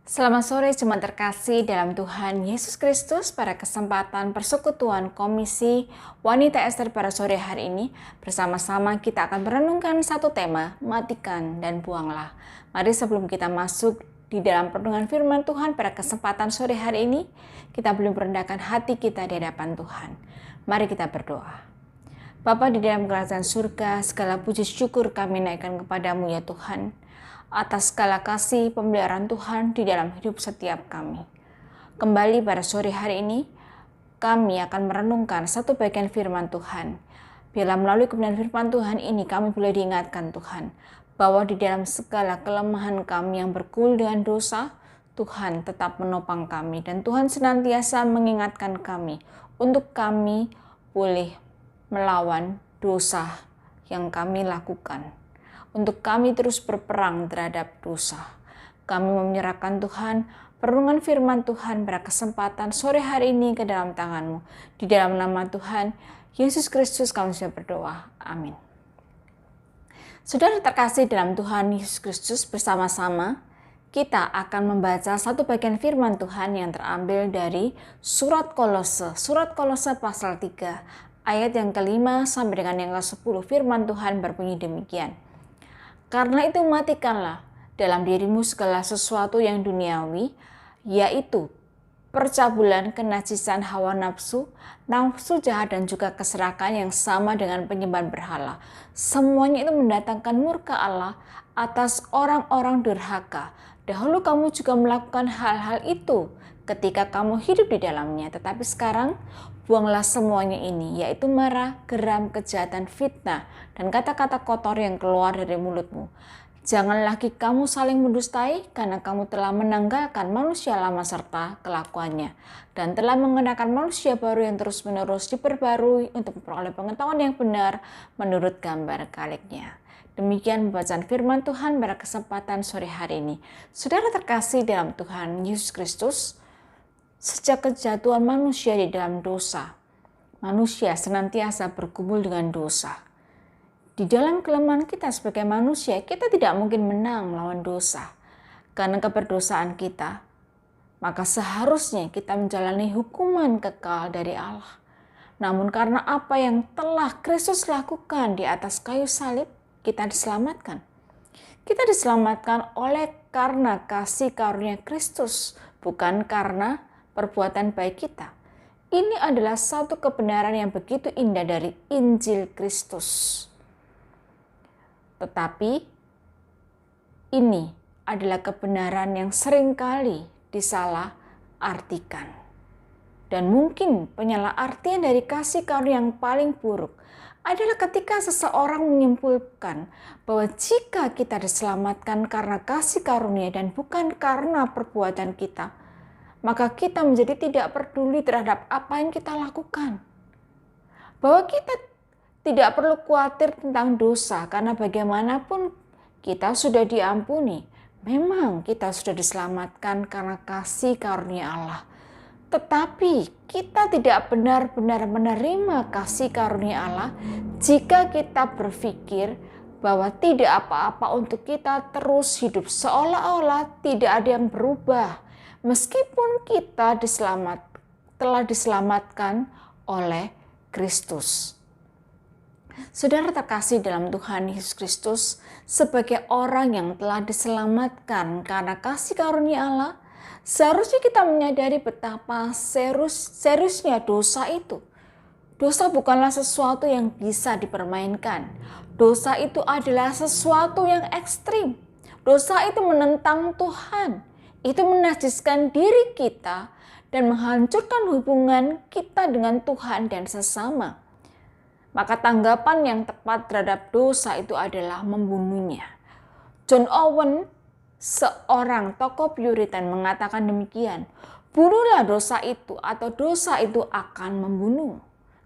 Selamat sore jemaat terkasih dalam Tuhan Yesus Kristus. Pada kesempatan persekutuan Komisi Wanita Ester pada sore hari ini, bersama-sama kita akan merenungkan satu tema, matikan dan buanglah. Mari sebelum kita masuk di dalam perenungan firman Tuhan pada kesempatan sore hari ini, kita belum merendahkan hati kita di hadapan Tuhan. Mari kita berdoa. Bapa di dalam kerajaan surga, segala puji syukur kami naikkan kepadamu ya Tuhan, atas segala kasih pemeliharaan Tuhan di dalam hidup setiap kami. Kembali pada sore hari ini, kami akan merenungkan satu bagian firman Tuhan. Bila melalui kebenaran firman Tuhan ini kami boleh diingatkan Tuhan, bahwa di dalam segala kelemahan kami yang bergumul dengan dosa, Tuhan tetap menopang kami dan Tuhan senantiasa mengingatkan kami untuk kami boleh melawan dosa yang kami lakukan. Untuk kami terus berperang terhadap dosa. Kami menyerahkan Tuhan, perenungan firman Tuhan pada kesempatan sore hari ini ke dalam tangan-Mu. Di dalam nama Tuhan Yesus Kristus kami sudah berdoa. Amin. Saudara terkasih dalam Tuhan Yesus Kristus, bersama-sama kita akan membaca satu bagian firman Tuhan yang terambil dari surat Kolose. Surat Kolose pasal 3 ayat yang ke-5 sampai dengan yang ke-10. Firman Tuhan berbunyi demikian. Karena itu matikanlah dalam dirimu segala sesuatu yang duniawi, yaitu percabulan, kenajisan, hawa nafsu, nafsu jahat dan juga keserakahan yang sama dengan penyembahan berhala. Semuanya itu mendatangkan murka Allah atas orang-orang durhaka. Dahulu kamu juga melakukan hal-hal itu ketika kamu hidup di dalamnya, tetapi sekarang buanglah semuanya ini, yaitu marah, geram, kejahatan, fitnah, dan kata-kata kotor yang keluar dari mulutmu. Jangan lagi kamu saling mendustai, karena kamu telah menanggalkan manusia lama serta kelakuannya, dan telah mengenakan manusia baru yang terus-menerus diperbarui untuk memperoleh pengetahuan yang benar menurut gambar kaliknya. Demikian pembacaan firman Tuhan pada kesempatan sore hari ini. Saudara terkasih dalam Tuhan Yesus Kristus, sejak kejatuhan manusia di dalam dosa, manusia senantiasa bergumul dengan dosa. Di dalam kelemahan kita sebagai manusia, kita tidak mungkin menang melawan dosa. Karena keberdosaan kita, maka seharusnya kita menjalani hukuman kekal dari Allah. Namun karena apa yang telah Kristus lakukan di atas kayu salib, kita diselamatkan. Kita diselamatkan oleh karena kasih karunia Kristus, bukan karena perbuatan baik kita. Ini adalah satu kebenaran yang begitu indah dari Injil Kristus. Tetapi ini adalah kebenaran yang seringkali disalah-artikan. Dan mungkin penyalahartian dari kasih karunia yang paling buruk adalah ketika seseorang menyimpulkan bahwa jika kita diselamatkan karena kasih karunia dan bukan karena perbuatan kita, maka kita menjadi tidak peduli terhadap apa yang kita lakukan. Bahwa kita tidak perlu khawatir tentang dosa, karena bagaimanapun kita sudah diampuni. Memang kita sudah diselamatkan karena kasih karunia Allah. Tetapi kita tidak benar-benar menerima kasih karunia Allah jika kita berpikir bahwa tidak apa-apa untuk kita terus hidup seolah-olah tidak ada yang berubah. Meskipun kita telah diselamatkan oleh Kristus. Saudara terkasih dalam Tuhan Yesus Kristus, sebagai orang yang telah diselamatkan karena kasih karunia Allah, seharusnya kita menyadari betapa seriusnya dosa itu. Dosa bukanlah sesuatu yang bisa dipermainkan. Dosa itu adalah sesuatu yang ekstrim. Dosa itu menentang Tuhan. Itu menajiskan diri kita dan menghancurkan hubungan kita dengan Tuhan dan sesama. Maka tanggapan yang tepat terhadap dosa itu adalah membunuhnya. John Owen, seorang tokoh Puritan, mengatakan demikian, bunuhlah dosa itu atau dosa itu akan membunuh.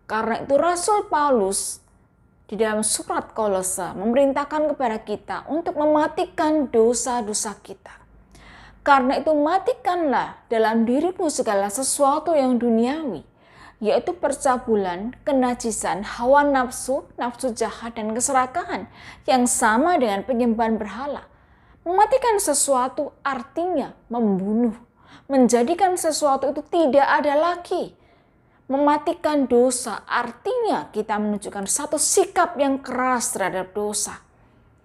Karena itu Rasul Paulus di dalam surat Kolose memerintahkan kepada kita untuk mematikan dosa-dosa kita. Karena itu matikanlah dalam dirimu segala sesuatu yang duniawi, yaitu percabulan, kenajisan, hawa nafsu, nafsu jahat, dan keserakahan yang sama dengan penyembahan berhala. Mematikan sesuatu artinya membunuh, menjadikan sesuatu itu tidak ada lagi. Mematikan dosa artinya kita menunjukkan satu sikap yang keras terhadap dosa.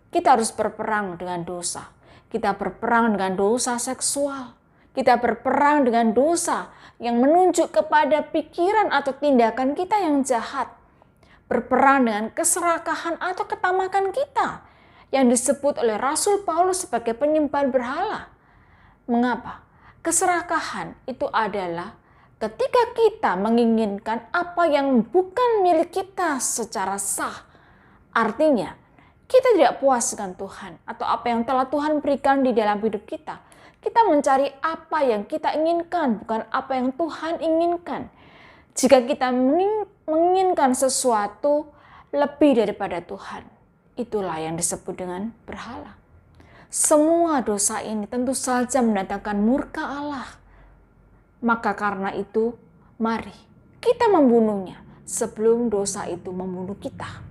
Kita harus berperang dengan dosa. Kita berperang dengan dosa seksual. Kita berperang dengan dosa yang menunjuk kepada pikiran atau tindakan kita yang jahat. Berperang dengan keserakahan atau ketamakan kita yang disebut oleh Rasul Paulus sebagai penyembah berhala. Mengapa? Keserakahan itu adalah ketika kita menginginkan apa yang bukan milik kita secara sah. Artinya, kita tidak puas dengan Tuhan atau apa yang telah Tuhan berikan di dalam hidup kita. Kita mencari apa yang kita inginkan, bukan apa yang Tuhan inginkan. Jika kita menginginkan sesuatu lebih daripada Tuhan, itulah yang disebut dengan berhala. Semua dosa ini tentu saja mendatangkan murka Allah. Maka karena itu, mari kita membunuhnya sebelum dosa itu membunuh kita.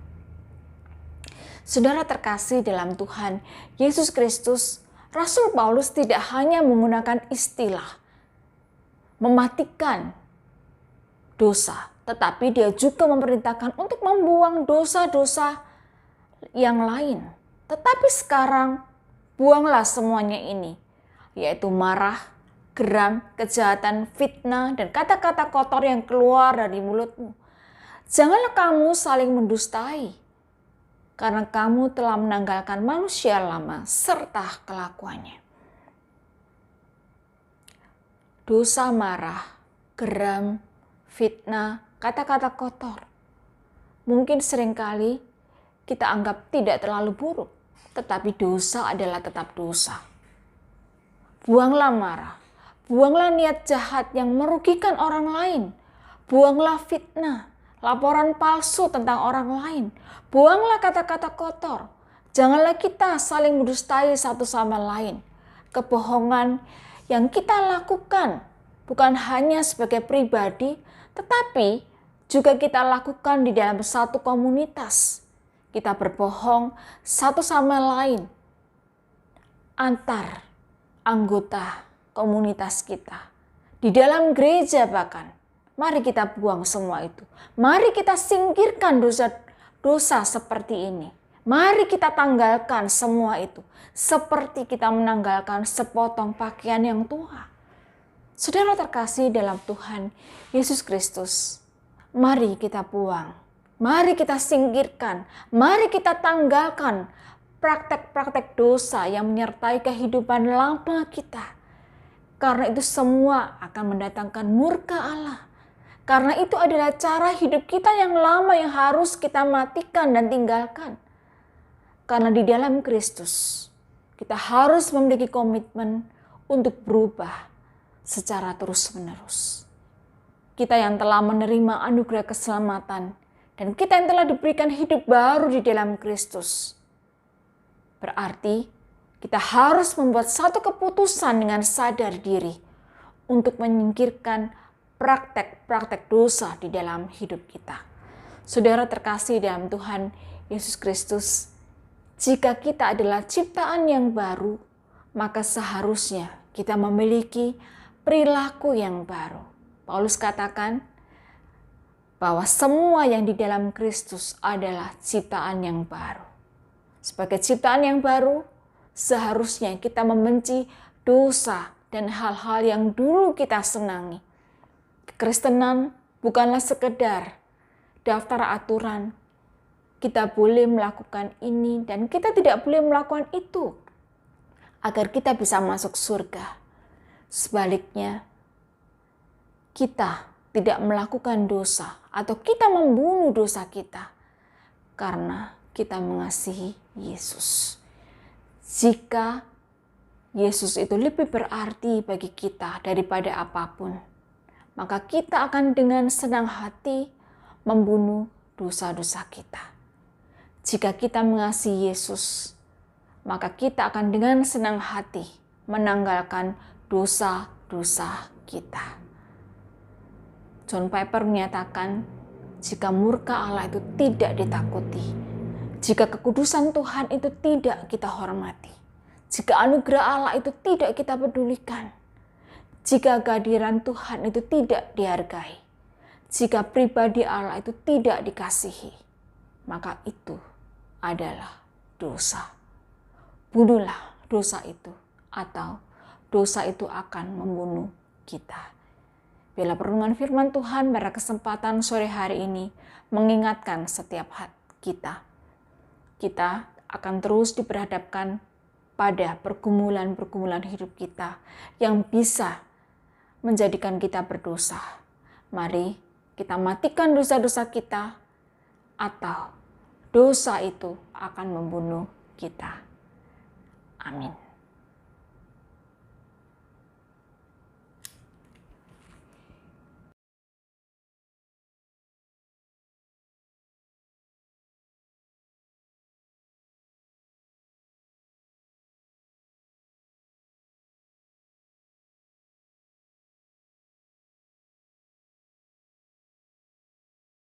Saudara terkasih dalam Tuhan Yesus Kristus, Rasul Paulus tidak hanya menggunakan istilah mematikan dosa, tetapi dia juga memerintahkan untuk membuang dosa-dosa yang lain. Tetapi sekarang, buanglah semuanya ini, yaitu marah, geram, kejahatan, fitnah, dan kata-kata kotor yang keluar dari mulutmu. Janganlah kamu saling mendustai, karena kamu telah menanggalkan manusia lama serta kelakuannya. Dosa marah, geram, fitnah, kata-kata kotor. Mungkin seringkali kita anggap tidak terlalu buruk, tetapi dosa adalah tetap dosa. Buanglah marah, buanglah niat jahat yang merugikan orang lain, buanglah fitnah, laporan palsu tentang orang lain. Buanglah kata-kata kotor. Janganlah kita saling mendustai satu sama lain. Kebohongan yang kita lakukan bukan hanya sebagai pribadi, tetapi juga kita lakukan di dalam satu komunitas. Kita berbohong satu sama lain antar anggota komunitas kita. Di dalam gereja bahkan. Mari kita buang semua itu. Mari kita singkirkan dosa seperti ini. Mari kita tanggalkan semua itu. Seperti kita menanggalkan sepotong pakaian yang tua. Saudara terkasih dalam Tuhan Yesus Kristus. Mari kita buang. Mari kita singkirkan. Mari kita tanggalkan praktek-praktek dosa yang menyertai kehidupan lama kita. Karena itu semua akan mendatangkan murka Allah. Karena itu adalah cara hidup kita yang lama yang harus kita matikan dan tinggalkan. Karena di dalam Kristus, kita harus memiliki komitmen untuk berubah secara terus-menerus. Kita yang telah menerima anugerah keselamatan dan kita yang telah diberikan hidup baru di dalam Kristus. Berarti kita harus membuat satu keputusan dengan sadar diri untuk menyingkirkan praktek-praktek dosa di dalam hidup kita. Saudara terkasih dalam Tuhan Yesus Kristus, jika kita adalah ciptaan yang baru, maka seharusnya kita memiliki perilaku yang baru. Paulus katakan bahwa semua yang di dalam Kristus adalah ciptaan yang baru. Sebagai ciptaan yang baru, seharusnya kita membenci dosa dan hal-hal yang dulu kita senangi. Kekristenan bukanlah sekedar daftar aturan. Kita boleh melakukan ini dan kita tidak boleh melakukan itu agar kita bisa masuk surga. Sebaliknya, kita tidak melakukan dosa atau kita membunuh dosa kita karena kita mengasihi Yesus. Jika Yesus itu lebih berarti bagi kita daripada apapun, maka kita akan dengan senang hati membunuh dosa-dosa kita. Jika kita mengasihi Yesus, maka kita akan dengan senang hati menanggalkan dosa-dosa kita. John Piper menyatakan, jika murka Allah itu tidak ditakuti, jika kekudusan Tuhan itu tidak kita hormati, jika anugerah Allah itu tidak kita pedulikan, jika kehadiran Tuhan itu tidak dihargai, jika pribadi Allah itu tidak dikasihi, maka itu adalah dosa. Bunuhlah dosa itu, atau dosa itu akan membunuh kita. Bila renungan firman Tuhan pada kesempatan sore hari ini mengingatkan setiap kita akan terus diperhadapkan pada pergumulan-pergumulan hidup kita yang bisa menjadikan kita berdosa. Mari kita matikan dosa-dosa kita, atau dosa itu akan membunuh kita. Amin.